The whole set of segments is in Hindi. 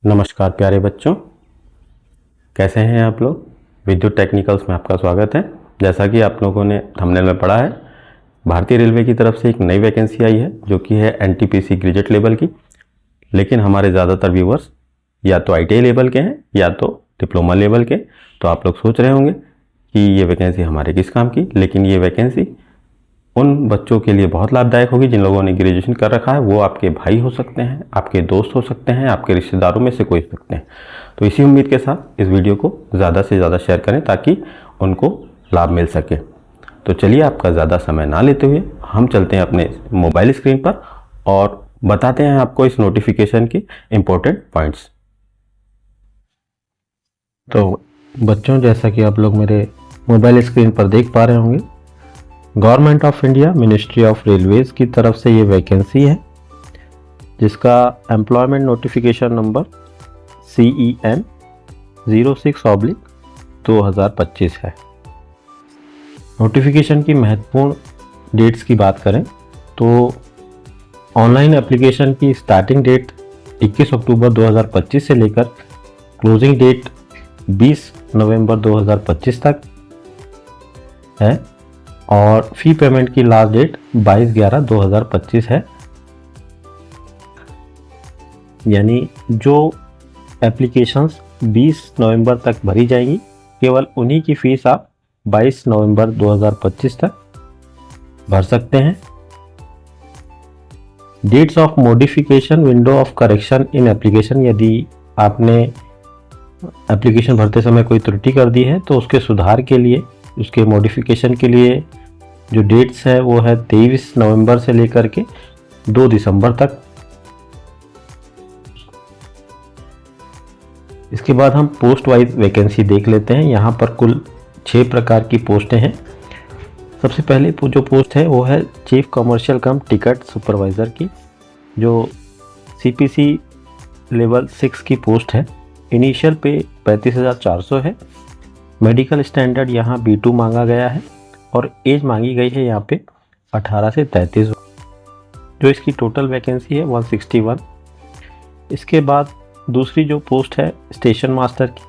नमस्कार प्यारे बच्चों, कैसे हैं आप लोग। विद्युत टेक्निकल्स में आपका स्वागत है। जैसा कि आप लोगों ने थंबनेल में पढ़ा है, भारतीय रेलवे की तरफ से एक नई वैकेंसी आई है जो कि है एनटीपीसी ग्रेजुएट लेवल की। लेकिन हमारे ज़्यादातर व्यूवर्स या तो आईटीआई लेवल के हैं या तो डिप्लोमा लेवल के। तो आप लोग सोच रहे होंगे कि ये वैकेंसी हमारे किस काम की। लेकिन ये वैकेंसी उन बच्चों के लिए बहुत लाभदायक होगी जिन लोगों ने ग्रेजुएशन कर रखा है। वो आपके भाई हो सकते हैं, आपके दोस्त हो सकते हैं, आपके रिश्तेदारों में से कोई हो सकते हैं। तो इसी उम्मीद के साथ इस वीडियो को ज़्यादा से ज़्यादा शेयर करें ताकि उनको लाभ मिल सके। तो चलिए आपका ज़्यादा समय ना लेते हुए हम चलते हैं अपने मोबाइल स्क्रीन पर और बताते हैं आपको इस नोटिफिकेशन के इम्पोर्टेंट पॉइंट्स। तो बच्चों, जैसा कि आप लोग मेरे मोबाइल स्क्रीन पर देख पा रहे होंगे, government of India ministry of railways की तरफ से ये वैकेंसी है जिसका एम्प्लॉयमेंट नोटिफिकेशन नंबर CEN 06/2025 है। नोटिफिकेशन की महत्वपूर्ण डेट्स की बात करें तो ऑनलाइन एप्लीकेशन की स्टार्टिंग डेट 21 अक्टूबर 2025 से लेकर क्लोजिंग डेट 20 नवंबर 2025 तक है और फी पेमेंट की लास्ट डेट 22/11/2025 है। यानी जो एप्लीकेशंस 20 नवंबर तक भरी जाएंगी, केवल उन्हीं की फीस आप 22 नवंबर 2025 तक भर सकते हैं। Dates of modification window of correction in application, यदि आपने एप्लीकेशन भरते समय कोई त्रुटि कर दी है तो उसके सुधार के लिए, उसके मॉडिफिकेशन के लिए जो डेट्स है वो है 23 नवंबर से लेकर के 2 दिसंबर तक। इसके बाद हम पोस्ट वाइज वैकेंसी देख लेते हैं। यहाँ पर कुल 6 प्रकार की पोस्टें हैं। सबसे पहले जो पोस्ट है वो है चीफ कमर्शियल कम टिकट सुपरवाइज़र की, जो CPC लेवल 6 की पोस्ट है। इनिशियल पे 35,400 है। मेडिकल स्टैंडर्ड यहाँ B2 मांगा गया है और एज मांगी गई है यहाँ पे 18 से 33। जो इसकी टोटल वैकेंसी है 161। इसके बाद दूसरी जो पोस्ट है स्टेशन मास्टर की,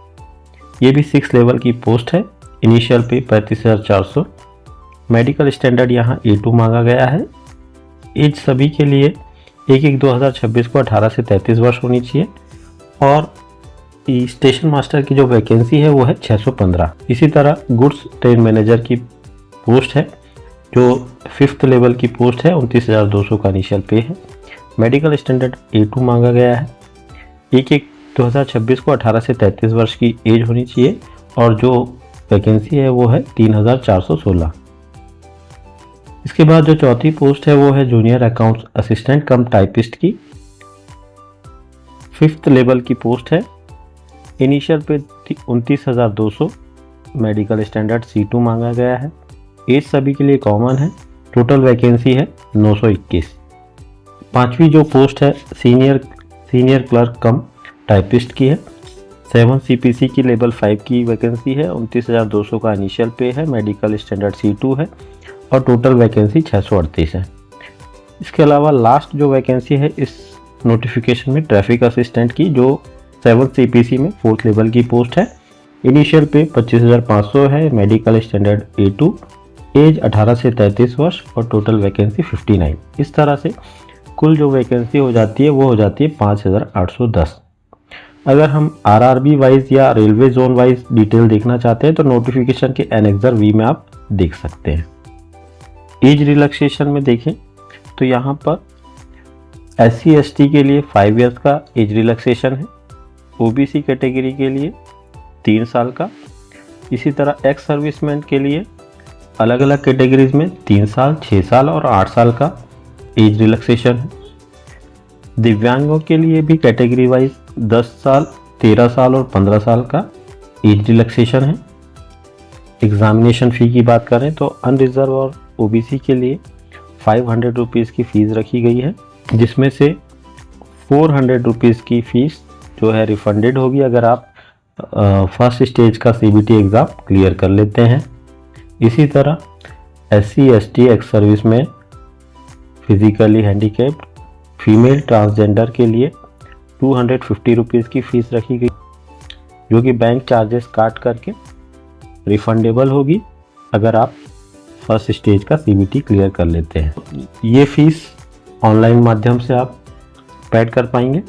ये भी 6 लेवल की पोस्ट है। इनिशियल पे 35,400। मेडिकल स्टैंडर्ड यहाँ A2 मांगा गया है। एज सभी के लिए 1/1/2026 को 18 से 33 वर्ष होनी चाहिए। और स्टेशन मास्टर की जो वैकेंसी है वो है 615। इसी तरह गुड्स ट्रेन मैनेजर की पोस्ट है जो 5th लेवल की पोस्ट है। 29,200 का इनिशियल पे है। मेडिकल स्टैंडर्ड A2 मांगा गया है। 1/1/2026 को 18 से 33 वर्ष की एज होनी चाहिए और जो वैकेंसी है वो है 3,416। इसके बाद जो चौथी पोस्ट है वो है junior accounts assistant cum typist की। 5th लेवल की पोस्ट है। इनिशियल पे 29,200। मेडिकल स्टैंडर्ड C2 मांगा गया है। एज सभी के लिए कॉमन है। टोटल वैकेंसी है 921। पांचवी जो पोस्ट है सीनियर क्लर्क कम टाइपिस्ट की है। 7 CPC की लेवल 5 की वैकेंसी है। 29,200 का इनिशियल पे है। मेडिकल स्टैंडर्ड C2 है और टोटल वैकेंसी 638 है। इसके अलावा लास्ट जो वैकेंसी है इस नोटिफिकेशन में ट्रैफिक असिस्टेंट की, जो 7 CPC में 4th लेवल की पोस्ट है। इनिशियल पे 25,500 है। मेडिकल स्टैंडर्ड A2, एज 18 से 33 वर्ष और टोटल वैकेंसी 59। इस तरह से कुल जो वैकेंसी हो जाती है वो हो जाती है 5,810। अगर हम RRB वाइज या रेलवे जोन वाइज डिटेल देखना चाहते हैं तो नोटिफिकेशन के एनेक्सर V में आप देख सकते हैं। एज रिलैक्सेशन में देखें तो यहाँ पर SC ST के लिए 5 इयर्स का एज रिलैक्सेशन है। OBC कैटेगरी के लिए 3 साल का। इसी तरह एक्स सर्विसमैन के लिए अलग अलग कैटेगरीज में 3 साल, 6 साल और 8 साल का एज रिलैक्सेशन है। दिव्यांगों के लिए भी कैटेगरी वाइज 10 साल, 13 साल और 15 साल का एज रिलैक्सेशन है। एग्जामिनेशन फ़ी की बात करें तो अनरिजर्व और OBC के लिए 500 रुपीज़ की फ़ीस रखी गई है, जिसमें से 400 रुपीज़ की फ़ीस जो है रिफंडेड होगी अगर आप फर्स्ट स्टेज का CBT एग्ज़ाम क्लियर कर लेते हैं। इसी तरह SC ST एक्स सर्विस में फिजिकली हैंडीकैप्ड फीमेल ट्रांसजेंडर के लिए 250 रुपीज़ की फ़ीस रखी गई, जो कि बैंक चार्जेस काट करके रिफंडेबल होगी अगर आप फर्स्ट स्टेज का CBT क्लियर कर लेते हैं। ये फ़ीस ऑनलाइन माध्यम से आप पेड कर पाएंगे।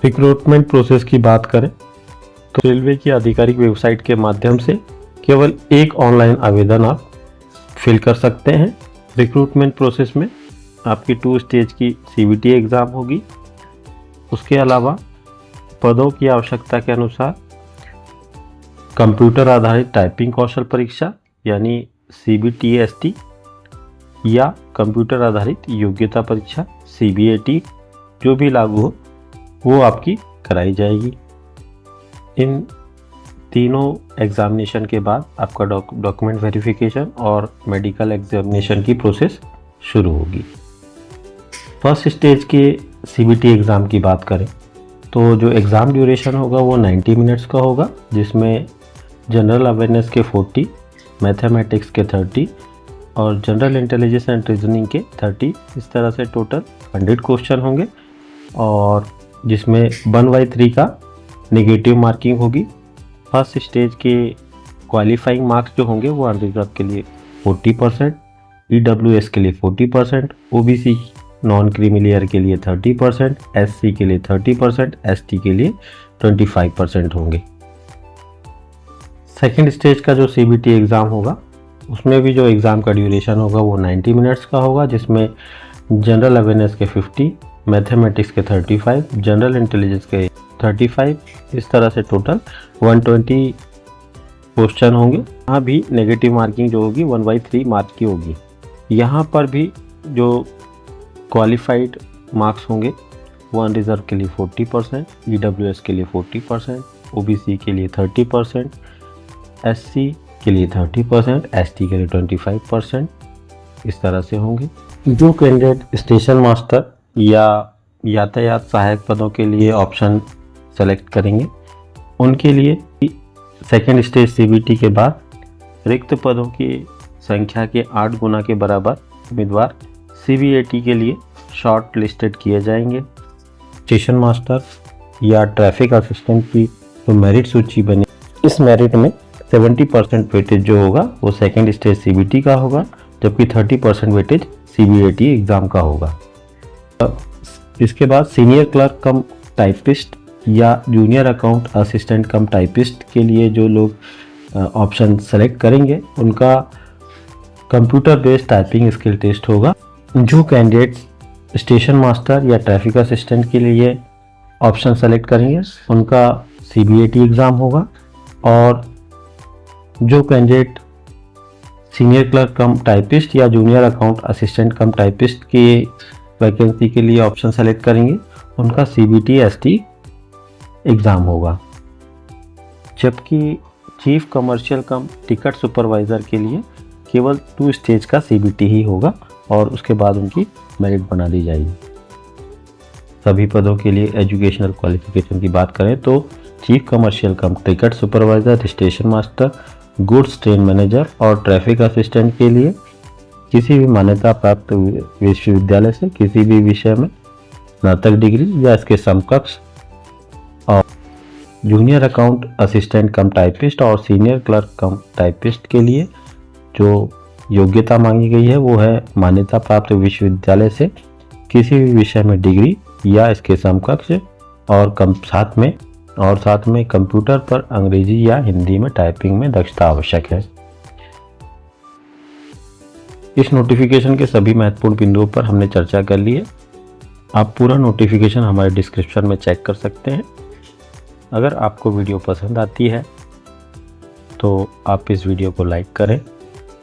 रिक्रूटमेंट प्रोसेस की बात करें तो रेलवे की आधिकारिक वेबसाइट के माध्यम से केवल एक ऑनलाइन आवेदन आप फिल कर सकते हैं। रिक्रूटमेंट प्रोसेस में आपकी 2 स्टेज की CBT एग्ज़ाम होगी। उसके अलावा पदों की आवश्यकता के अनुसार कंप्यूटर आधारित टाइपिंग कौशल परीक्षा यानी CBTST या कंप्यूटर आधारित योग्यता परीक्षा CBAT जो भी लागू हो वो आपकी कराई जाएगी। इन तीनों एग्जामिनेशन के बाद आपका डॉक्यूमेंट वेरिफिकेशन और मेडिकल एग्जामिनेशन की प्रोसेस शुरू होगी। फर्स्ट स्टेज के CBT एग्ज़ाम की बात करें तो जो एग्ज़ाम ड्यूरेशन होगा वो 90 मिनट्स का होगा, जिसमें जनरल अवेयरनेस के 40, मैथमेटिक्स के 30 और जनरल इंटेलिजेंस एंड रीजनिंग के 30, इस तरह से टोटल 100 क्वेश्चन होंगे और जिसमें 1/3 का नेगेटिव मार्किंग होगी। फर्स्ट स्टेज के क्वालिफाइंग मार्क्स जो होंगे वो अनरिजर्व के लिए 40%, EWS के लिए 40%, OBC नॉन क्रीमी लेयर के लिए 30%, SC के लिए 30%, ST के लिए 25% होंगे। सेकेंड स्टेज का जो CBT एग्ज़ाम होगा उसमें भी जो एग्ज़ाम का ड्यूरेशन होगा वो 90 मिनट्स का होगा, जिसमें जनरल अवेयरनेस के 50, मैथमेटिक्स के 35, जनरल इंटेलिजेंस के 35, इस तरह से टोटल 120 क्वेश्चन होंगे। यहाँ भी नेगेटिव मार्किंग जो होगी 1/3 मार्क्स की होगी। यहाँ पर भी जो क्वालिफाइड मार्क्स होंगे वो अनरिजर्व के लिए 40%, EWS के लिए 40%, OBC के लिए 30%, SC के लिए 30%, ST के लिए 25%, इस तरह से होंगे। जो कैंडिडेट स्टेशन मास्टर या यातायात सहायक पदों के लिए ऑप्शन सेलेक्ट करेंगे उनके लिए सेकेंड स्टेज CBT के बाद रिक्त पदों की संख्या के 8 गुना के बराबर उम्मीदवार CBAT के लिए शॉर्ट लिस्टेड किए जाएंगे। स्टेशन मास्टर या ट्रैफिक असिस्टेंट की जो मेरिट सूची बनी, इस मेरिट में 70% वेटेज जो होगा वो सेकेंड स्टेज CBT का होगा, जबकि 30% वेटेज CBAT एग्ज़ाम का होगा। इसके बाद सीनियर क्लर्क कम टाइपिस्ट या junior account assistant cum typist के लिए जो लोग ऑप्शन सेलेक्ट करेंगे उनका computer based typing skill test होगा। जो कैंडिडेट्स स्टेशन मास्टर या ट्रैफिक असिस्टेंट के लिए ऑप्शन सेलेक्ट करेंगे उनका CBAT एग्ज़ाम होगा, और जो candidate senior clerk cum typist या junior account assistant cum typist के वैकेंसी के लिए ऑप्शन सेलेक्ट करेंगे उनका CBT-ST एग्ज़ाम होगा। जबकि चीफ कमर्शियल कम टिकट सुपरवाइज़र के लिए केवल 2 स्टेज का CBT ही होगा और उसके बाद उनकी मेरिट बना दी जाएगी। सभी पदों के लिए एजुकेशनल क्वालिफिकेशन की बात करें तो चीफ कमर्शियल कम ticket supervisor, station master, goods train manager और ट्रैफिक असिस्टेंट के लिए किसी भी मान्यता प्राप्त विश्वविद्यालय से किसी भी विषय में स्नातक डिग्री या इसके समकक्ष, और junior account assistant cum typist और सीनियर क्लर्क कम टाइपिस्ट के लिए जो योग्यता मांगी गई है वो है मान्यता प्राप्त विश्वविद्यालय से किसी भी विषय में डिग्री या इसके समकक्ष, और साथ में कंप्यूटर पर अंग्रेजी या हिंदी में टाइपिंग में दक्षता आवश्यक है। इस नोटिफिकेशन के सभी महत्वपूर्ण बिंदुओं पर हमने चर्चा कर ली है। आप पूरा नोटिफिकेशन हमारे डिस्क्रिप्शन में चेक कर सकते हैं। अगर आपको वीडियो पसंद आती है तो आप इस वीडियो को लाइक करें,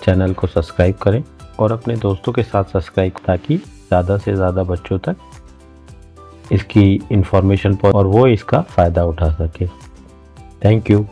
चैनल को सब्सक्राइब करें और अपने दोस्तों के साथ सब्सक्राइब, ताकि ज़्यादा से ज़्यादा बच्चों तक इसकी इन्फॉर्मेशन और वो इसका फ़ायदा उठा सके। Thank you.